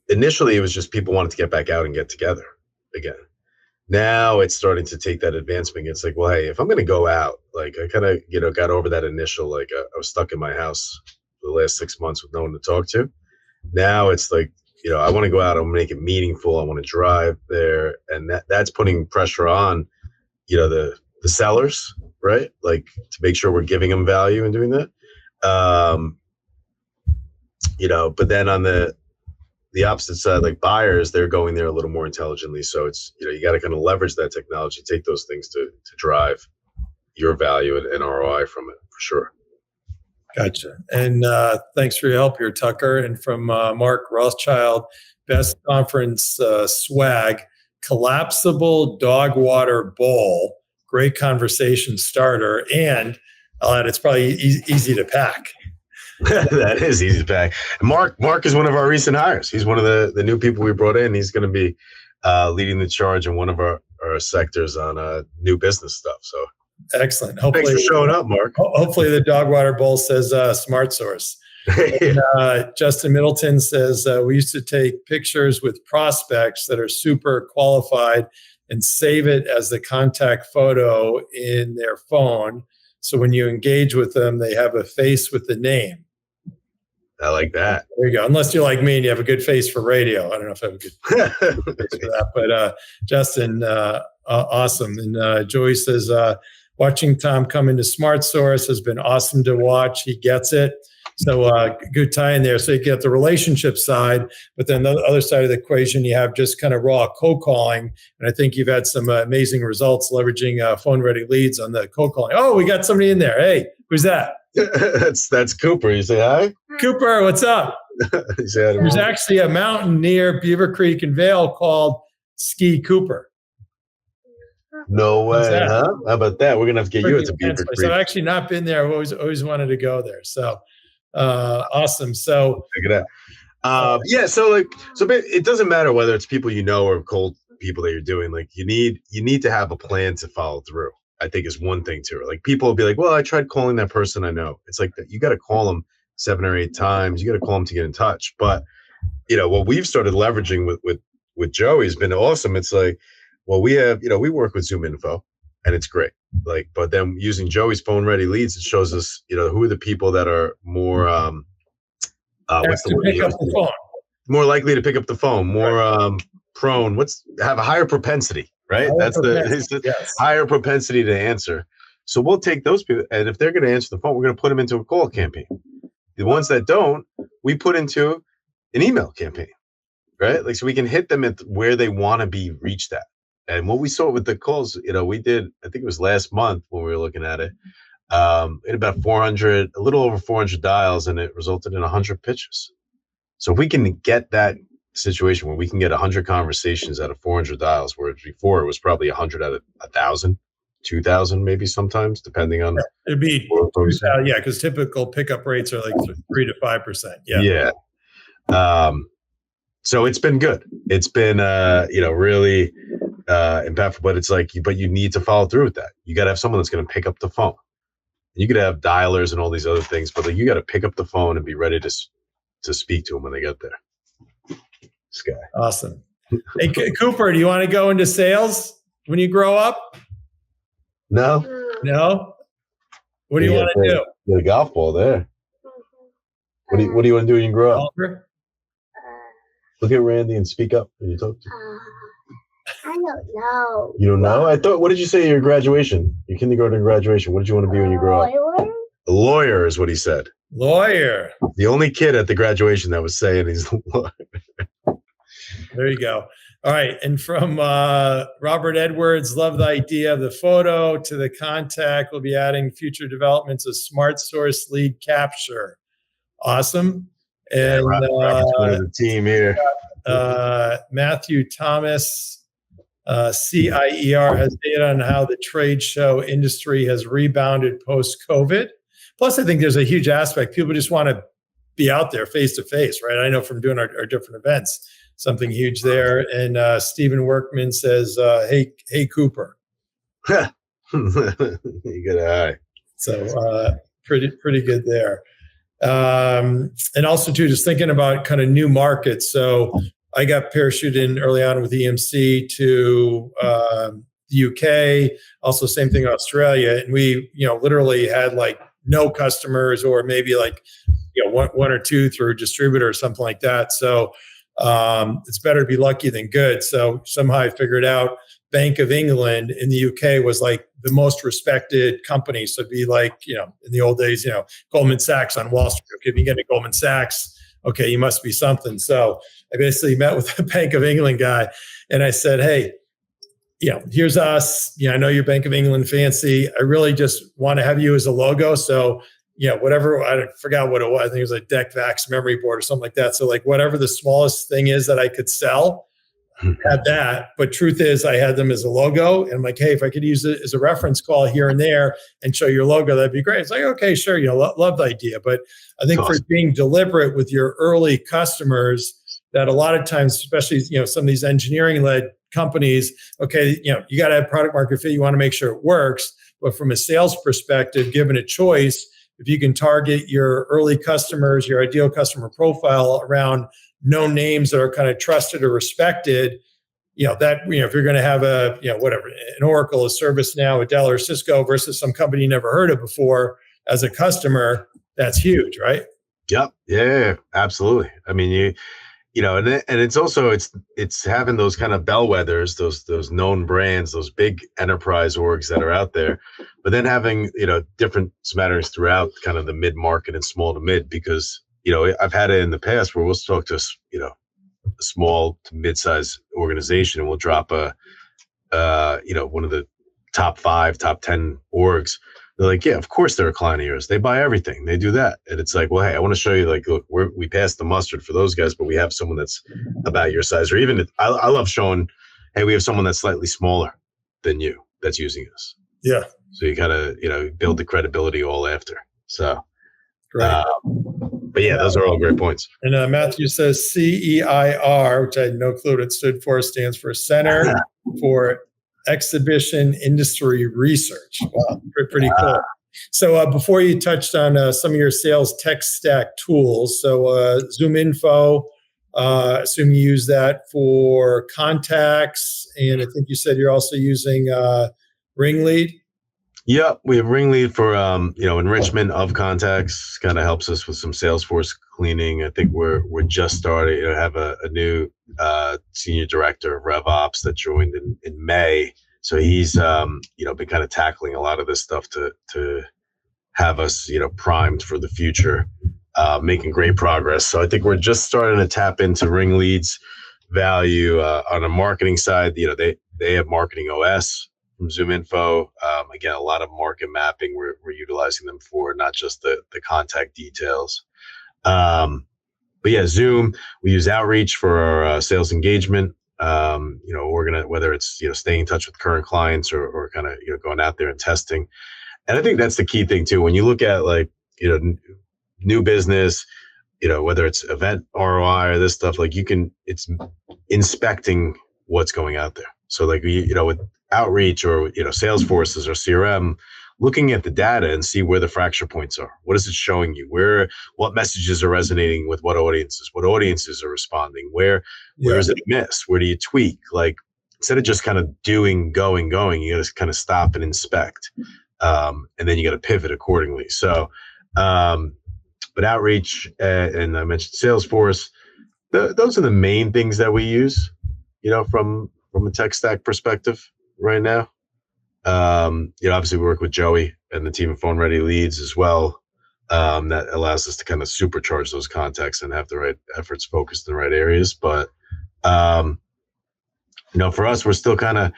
initially it was just people wanted to get back out and get together again. Now it's starting to take that advancement. It's like, well, hey, if I'm going to go out, like I kind of, got over that initial, like I was stuck in my house for the last 6 months with no one to talk to. Now it's like, I want to go out, I want to make it meaningful. I want to drive there. And that's putting pressure on, the sellers, right? Like to make sure we're giving them value and doing that. But then on the opposite side, like buyers, they're going there a little more intelligently. So it's, you got to kind of leverage that technology, take those things to drive your value and ROI from it for sure. Gotcha. And thanks for your help here, Tucker. And from Mark Rothschild, best conference swag, collapsible dog water bowl, great conversation starter. And I'll add, it's probably easy to pack. That is easy to pack. Mark is one of our recent hires. He's one of the new people we brought in. He's going to be leading the charge in one of our sectors on new business stuff. So excellent. Hopefully, thanks for showing up, Mark. Hopefully the dog water bowl says SmartSource. And, Justin Middleton says, we used to take pictures with prospects that are super qualified and save it as the contact photo in their phone. So when you engage with them, they have a face with the name. I like that. There you go. Unless you're like me and you have a good face for radio. I don't know if I have a good face for that. But Justin, awesome. And Joey says, watching Tom come into SmartSource has been awesome to watch. He gets it. So good tie in there. So you get the relationship side, but then the other side of the equation, you have just kind of raw cold calling. And I think you've had some amazing results leveraging phone-ready leads on the cold calling. Oh, we got somebody in there. Hey, who's that? That's Cooper. You say hi? Cooper, what's up? There's actually a mountain near Beaver Creek and Vale called Ski Cooper. No way, huh? How about that? We're going to have to get you into Beaver Creek. So I've actually not been there. I've always wanted to go there. So awesome. So check it out. So it doesn't matter whether it's people or cold people that you're doing. Like you need to have a plan to follow through. I think is one thing too. Like people will be like, well, I tried calling that person I know. It's like you got to call them 7 or 8 times. You got to call them to get in touch. But what we've started leveraging with Joey has been awesome. It's like, well, we have we work with ZoomInfo and it's great. Like, but then using Joey's phone ready leads, it shows us who are the people that are more what's the word? More likely to pick up the phone, more prone. Have a higher propensity. Right. That's the higher propensity to answer. So we'll take those people. And if they're going to answer the phone, we're going to put them into a call campaign. The ones that don't, we put into an email campaign. Right. Like, so we can hit them at where they want to be reached at. And what we saw with the calls, we did, I think it was last month when we were looking at it, in about 400, a little over 400 dials, and it resulted in 100 pitches. So if we can get that situation where we can get 100 conversations out of 400 dials, whereas before it was probably 100 out of 1,000, 2,000 maybe sometimes, depending on. It'd be 2,000, yeah, because typical pickup rates are like 3 to 5%. Yeah. Yeah. So it's been good. It's been, really impactful, but it's like, but you need to follow through with that. You got to have someone that's going to pick up the phone. You could have dialers and all these other things, but like, you got to pick up the phone and be ready to speak to them when they get there. This guy. Awesome. Hey, Cooper, do you want to go into sales when you grow up? No. What do you want to do? The golf ball there. What do you want to do when you grow up? Look at Randy and speak up when you talk to him. I don't know. You don't know? What did you say at your graduation? Your kindergarten graduation. What did you want to be when you grow up? A lawyer is what he said. Lawyer. The only kid at the graduation that was saying he's a lawyer. There you go. All right. And from Robert Edwards, love the idea of the photo to the contact. We'll be adding future developments of SmartSource lead capture. Awesome. And Robert's one of the team here. Matthew Thomas, CIER, has data on how the trade show industry has rebounded post-COVID. Plus, I think there's a huge aspect. People just want to be out there face to face, right? I know from doing our different events, something huge there. And Stephen Workman says, hey, Cooper. You get an eye. So pretty good there. And also too, just thinking about kind of new markets. So I got parachuted in early on with EMC to the UK, also same thing in Australia. And we, literally had like no customers, or maybe like, one or two through a distributor or something like that. So it's better to be lucky than good. So somehow I figured out Bank of England in the UK was like the most respected company. So it'd be like, in the old days, Goldman Sachs on Wall Street. Okay, if you get a Goldman Sachs, okay, you must be something. So I basically met with the Bank of England guy and I said, hey, here's us. I know you're Bank of England fancy. I really just want to have you as a logo. So, whatever, I forgot what it was. I think it was a DECVAX memory board or something like that. So like whatever the smallest thing is that I could sell, had that. But truth is I had them as a logo. And I'm like, hey, if I could use it as a reference call here and there and show your logo, that'd be great. It's like, okay, sure. Love the idea. But I think for being deliberate with your early customers, that a lot of times, especially, some of these engineering led companies, okay, you got to have product market fit. You want to make sure it works. But from a sales perspective, given a choice, if you can target your early customers, your ideal customer profile around known names that are kind of trusted or respected, if you're going to have an Oracle, a ServiceNow, a Dell or Cisco versus some company you never heard of before as a customer, that's huge, right? Yep. Yeah, absolutely. I mean, and it's also, it's having those kind of bellwethers, those known brands, those big enterprise orgs that are out there, but then having, different smatterings throughout kind of the mid-market and small to mid, because, I've had it in the past where we'll talk to, a small to mid-size organization and we'll drop one of the top 5, top 10 orgs. They're like, yeah, of course they're a client of yours. They buy everything. They do that. And it's like, well, hey, I want to show you, like, look, we passed the mustard for those guys, but we have someone that's about your size. Or even, I love showing, hey, we have someone that's slightly smaller than you that's using us. Yeah. So you got to, build the credibility all after. So, great. But yeah, those are all great points. And Matthew says CEIR, which I had no clue what it stood for, stands for Center for Exhibition Industry Research. Wow, pretty cool. So before you touched on some of your sales tech stack tools, so ZoomInfo, assume you use that for contacts, and I think you said you're also using Ringlead. Yeah, we have Ringlead for enrichment of contacts. Kind of helps us with some Salesforce cleaning. I think we're just starting to have a new senior director of RevOps that joined in May. So he's been kind of tackling a lot of this stuff to have us primed for the future, making great progress. So I think we're just starting to tap into Ringlead's value on a marketing side. They have Marketing OS from ZoomInfo. Again, a lot of market mapping we're utilizing them for, not just the contact details. But yeah, Zoom, we use Outreach for our sales engagement whether it's, staying in touch with current clients or kind of, going out there and testing. And I think that's the key thing too. When you look at like, new business, whether it's event ROI or this stuff, like it's inspecting what's going out there. So like, with outreach or, Salesforces or CRM, looking at the data and see where the fracture points are. What is it showing you? What messages are resonating with what audiences are responding? Where is it a miss? Where do you tweak? Like, instead of just kind of going, you got to kind of stop and inspect. And then you got to pivot accordingly. So, but outreach and I mentioned Salesforce, those are the main things that we use, from a tech stack perspective right now. Obviously we work with Joey and the team of Phone Ready Leads as well. That allows us to kind of supercharge those contacts and have the right efforts focused in the right areas. But, for us, we're still kind of,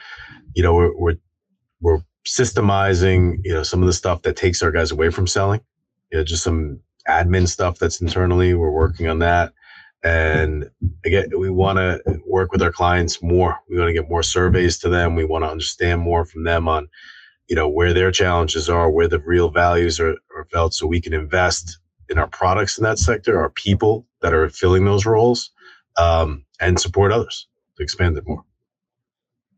we're systemizing, some of the stuff that takes our guys away from selling, just some admin stuff that's internally. We're working on that. And again, we want to work with our clients more. We want to get more surveys to them. We want to understand more from them on, where their challenges are, where the real values are felt, so we can invest in our products in that sector, our people that are filling those roles, and support others to expand it more.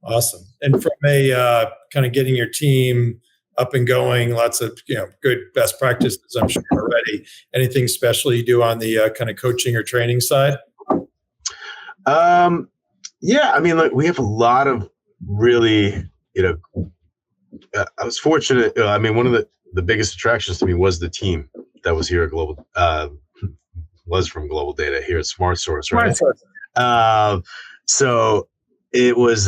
Awesome. And from a kind of getting your team up and going, lots of good best practices, I'm sure already. Anything special you do on the kind of coaching or training side? Yeah, I mean, like we have a lot of really, I was fortunate. I mean, one of the biggest attractions to me was the team that was here at Global, was from Global Data here at SmartSource, right? SmartSource. So it was.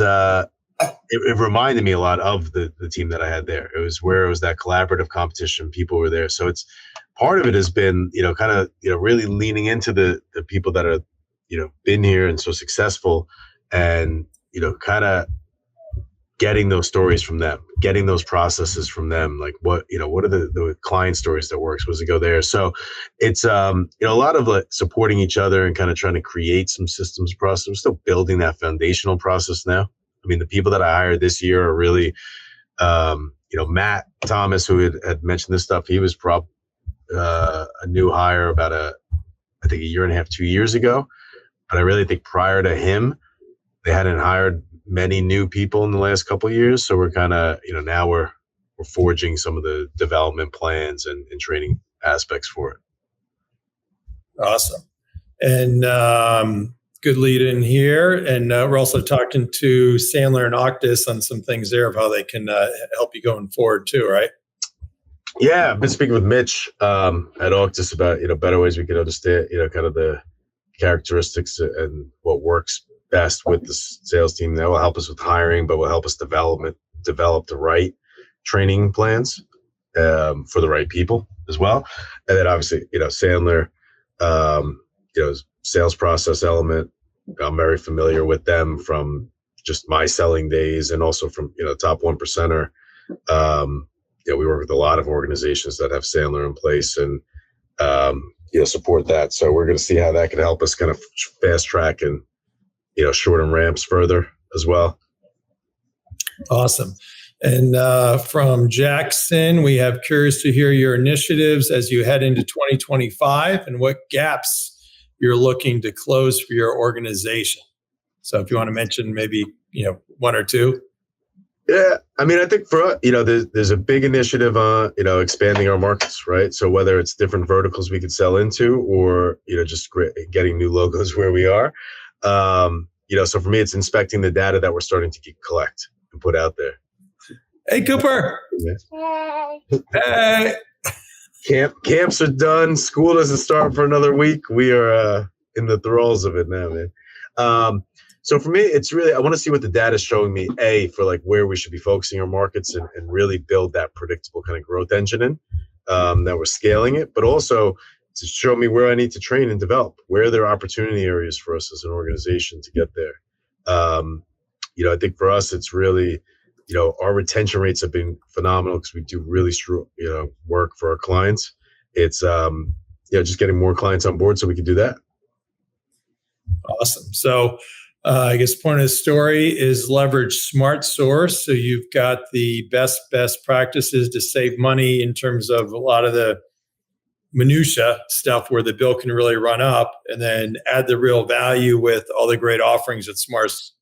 It reminded me a lot of the team that I had there. It was that collaborative competition. People were there. So it's part of it has been, kind of, really leaning into the people that are, been here and so successful and, kind of getting those stories from them, getting those processes from them. Like what are the client stories that works? Was it go there? So it's, a lot of like supporting each other and kind of trying to create some systems process. We're still building that foundational process now. I mean, the people that I hired this year are really, Matt Thomas, who had mentioned this stuff. He was a new hire about I think a year and a half, 2 years ago. But I really think prior to him, they hadn't hired many new people in the last couple of years. So we're kind of, now we're forging some of the development plans and training aspects for it. Awesome. And good lead in here. And we're also talking to Sandler and Octus on some things there of how they can help you going forward too, right? Yeah, I've been speaking with Mitch at Octus about, better ways we could understand, kind of the characteristics and what works best with the sales team. That will help us with hiring, but will help us develop the right training plans for the right people as well. And then obviously, Sandler, sales process element. I'm very familiar with them from just my selling days and also from, top 1%er. We work with a lot of organizations that have Sandler in place and, support that. So we're going to see how that can help us kind of fast track and, shorten ramps further as well. Awesome. And from Jackson, we have curious to hear your initiatives as you head into 2025 and what gaps you're looking to close for your organization. So if you want to mention maybe, one or two. Yeah. I mean, I think for, there's a big initiative on, expanding our markets, right? So whether it's different verticals we could sell into or, just getting new logos where we are. So for me, it's inspecting the data that we're starting to collect and put out there. Hey, Cooper. Hey. Camps are done. School doesn't start for another week. We are in the thralls of it now, man. So for me, it's really, I want to see what the data is showing me, for like where we should be focusing our markets and really build that predictable kind of growth engine in that we're scaling it, but also to show me where I need to train and develop, where there are opportunity areas for us as an organization to get there. I think for us, it's really, our retention rates have been phenomenal because we do really, work for our clients. It's, just getting more clients on board so we can do that. Awesome. So I guess point of the story is leverage SmartSource. So you've got the best practices to save money in terms of a lot of the minutia stuff where the bill can really run up, and then add the real value with all the great offerings that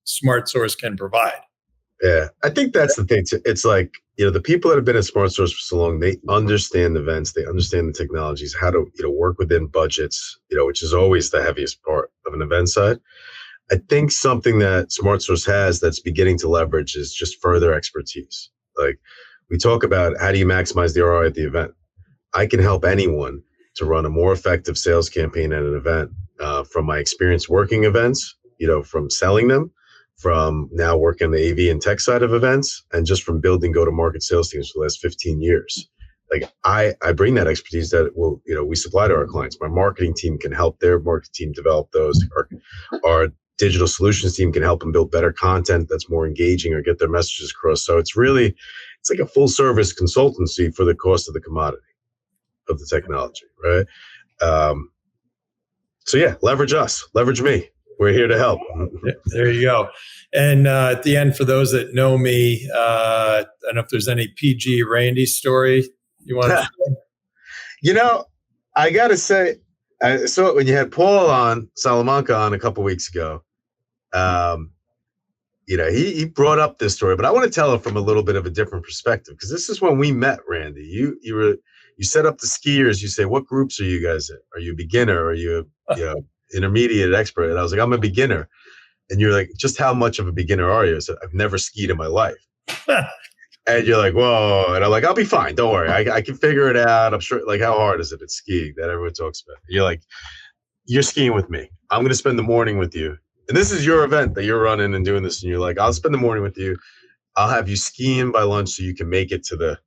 SmartSource can provide. Yeah, I think that's the thing. It's like, the people that have been at SmartSource for so long, they understand events, they understand the technologies, how to, work within budgets, which is always the heaviest part of an event side. I think something that SmartSource has that's beginning to leverage is just further expertise. Like, we talk about how do you maximize the ROI at the event? I can help anyone to run a more effective sales campaign at an event, from my experience working events, from selling them, from now working on the AV and tech side of events, and just from building go-to-market sales teams for the last 15 years. Like, I bring that expertise that we supply to our clients. My marketing team can help their marketing team develop those. Our digital solutions team can help them build better content that's more engaging or get their messages across. So it's like a full service consultancy for the cost of the commodity of the technology, right? So yeah, leverage us, leverage me. We're here to help. There you go. And at the end, for those that know me, I don't know if there's any PG Randy story you want to share? I got to say, I saw it when you had Paul Salamanca on a couple weeks ago. He brought up this story, but I want to tell it from a little bit of a different perspective, because this is when we met, Randy. You set up the skiers. You say, what groups are you guys in? Are you a beginner? Are you intermediate, expert? And I was like, I'm a beginner. And you're like, just how much of a beginner are you? I said, I've never skied in my life. And you're like, whoa. And I'm like, I'll be fine. Don't worry. I can figure it out. I'm sure. Like, how hard is it at skiing that everyone talks about? You're like, you're skiing with me. I'm going to spend the morning with you. And this is your event that you're running and doing this. And you're like, I'll spend the morning with you. I'll have you skiing by lunch so you can make it to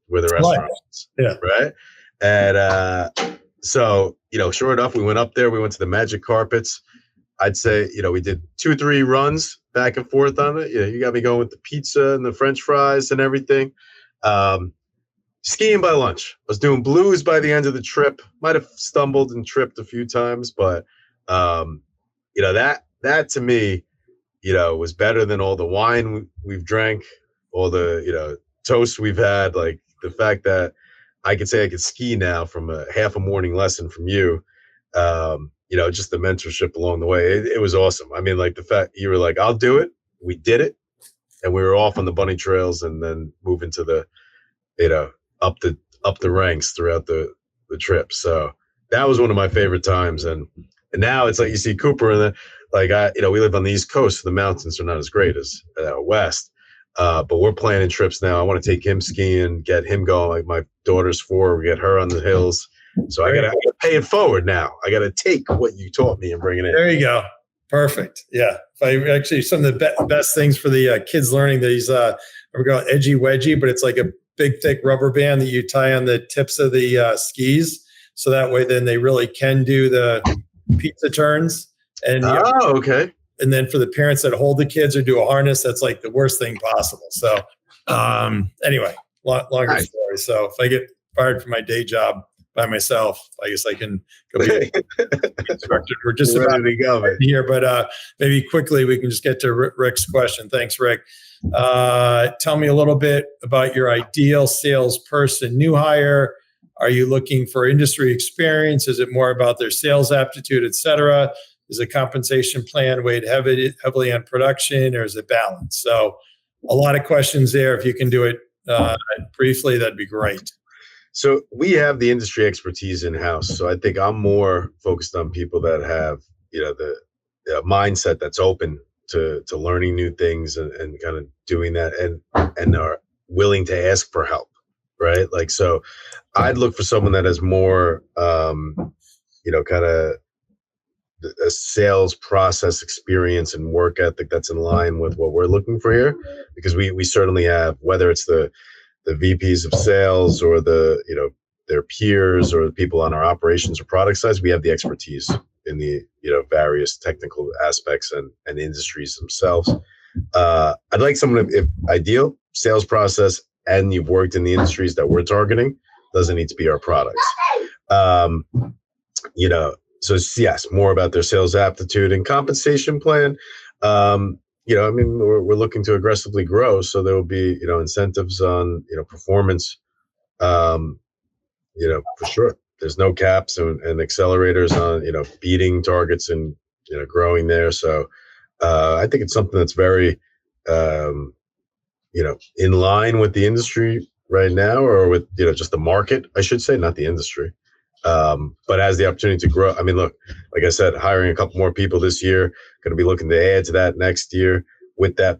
where the restaurant is. Yeah. Right. And so, sure enough, we went up there. We went to the magic carpets. I'd say, we did 2 or 3 runs back and forth on it. You got me going with the pizza and the French fries and everything. Skiing by lunch. I was doing blues by the end of the trip. Might have stumbled and tripped a few times, but that to me, was better than all the wine we've drank, all the toast we've had. Like, the fact that I could say I could ski now from a half a morning lesson from you. Just the mentorship along the way. It was awesome. I mean, like, the fact you were like, I'll do it. We did it. And we were off on the bunny trails and then moving to the, up the ranks throughout the trip. So that was one of my favorite times. And now it's like, you see Cooper and we live on the East Coast. So the mountains are not as great as West. But we're planning trips now. I want to take him skiing, get him going. Like, my daughter's 4, we get her on the hills. So I gotta pay it forward now. I gotta take what you taught me and bring it in. There you go. Perfect. Yeah. Some of the best things for the kids learning these, we're going edgy wedgie, but it's like a big thick rubber band that you tie on the tips of the skis. So that way, then they really can do the pizza turns. And okay. And then for the parents that hold the kids or do a harness, that's like the worst thing possible. So anyway, longer story. So if I get fired from my day job by myself, I guess I can go be instructor. We're just about to go here, but maybe quickly we can just get to Rick's question. Thanks, Rick. Tell me a little bit about your ideal salesperson, new hire. Are you looking for industry experience? Is it more about their sales aptitude, et cetera? Is a compensation plan weighed heavily on production, or is it balanced? So a lot of questions there. If you can do it briefly, that'd be great. So we have the industry expertise in-house. So I think I'm more focused on people that have, the mindset that's open to learning new things and kind of doing that and are willing to ask for help, right? Like, so I'd look for someone that has more, kind of a sales process experience and work ethic that's in line with what we're looking for here, because we certainly have, whether it's the VPs of sales or their peers or the people on our operations or product sides, we have the expertise in the various technical aspects and industries themselves. I'd like someone, if ideal, sales process, and you've worked in the industries that we're targeting. Doesn't need to be our products. So yes, more about their sales aptitude and compensation plan. We're looking to aggressively grow, so there will be, incentives on, performance, for sure. There's no caps and accelerators on, beating targets and, growing there. So I think it's something that's very, in line with the industry right now, or with, just the market, I should say, not the industry. But has the opportunity to grow. I mean, look, like I said, hiring a couple more people this year, going to be looking to add to that next year. With that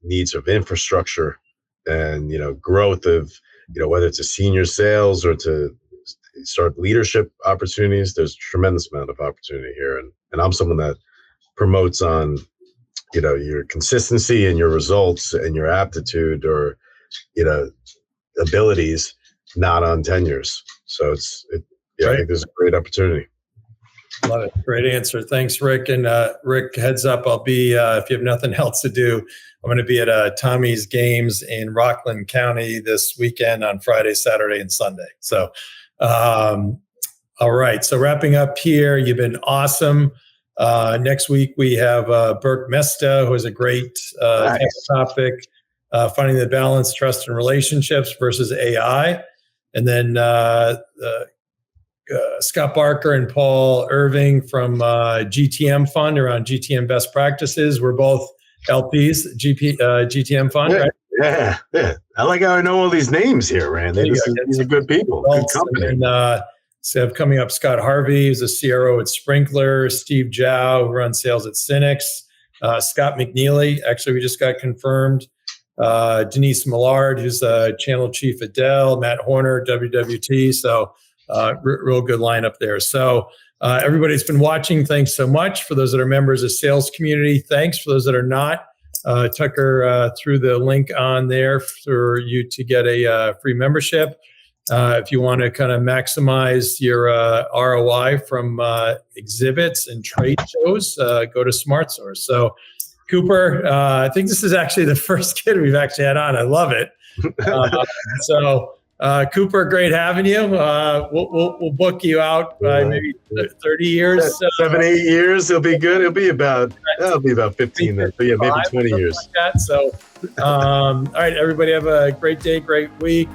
needs of infrastructure and, growth of, whether it's a senior sales or to start leadership opportunities. There's a tremendous amount of opportunity here. And I'm someone that promotes on, your consistency and your results and your aptitude or, abilities, not on tenures. So I think there's a great opportunity. Love it. Great answer. Thanks, Rick. And Rick, heads up, I'll be, if you have nothing else to do, I'm going to be at Tommy's games in Rockland County this weekend on Friday, Saturday, and Sunday. So, all right. So wrapping up here, you've been awesome. Next week, we have Burke Mesta, who has a great topic, finding the balance, trust, and relationships versus AI. And then Scott Barker and Paul Irving from GTM Fund around GTM best practices. We're both LPs, GTM Fund, right? Yeah. I like how I know all these names here, Randy. These are good people, good company. And so coming up, Scott Harvey, who's a CRO at Sprinkler, Steve Zhao, who runs sales at Cynics, Scott McNeely, actually we just got confirmed, Denise Millard, who's a channel chief at Dell, Matt Horner, WWT. So real good lineup there. So everybody's been watching. Thanks so much. For those that are members of Sales Community, thanks. For those that are not, Tucker threw the link on there for you to get a free membership. If you want to kind of maximize your ROI from exhibits and trade shows, go to SmartSource. So Cooper, I think this is actually the first kid we've actually had on. I love it. Cooper, great having you. We'll book you out by maybe 30 years. 7, 8 years. It'll be good. It'll be about 15 then. But yeah, maybe 20 years. Like that. So, all right, everybody have a great day, great week.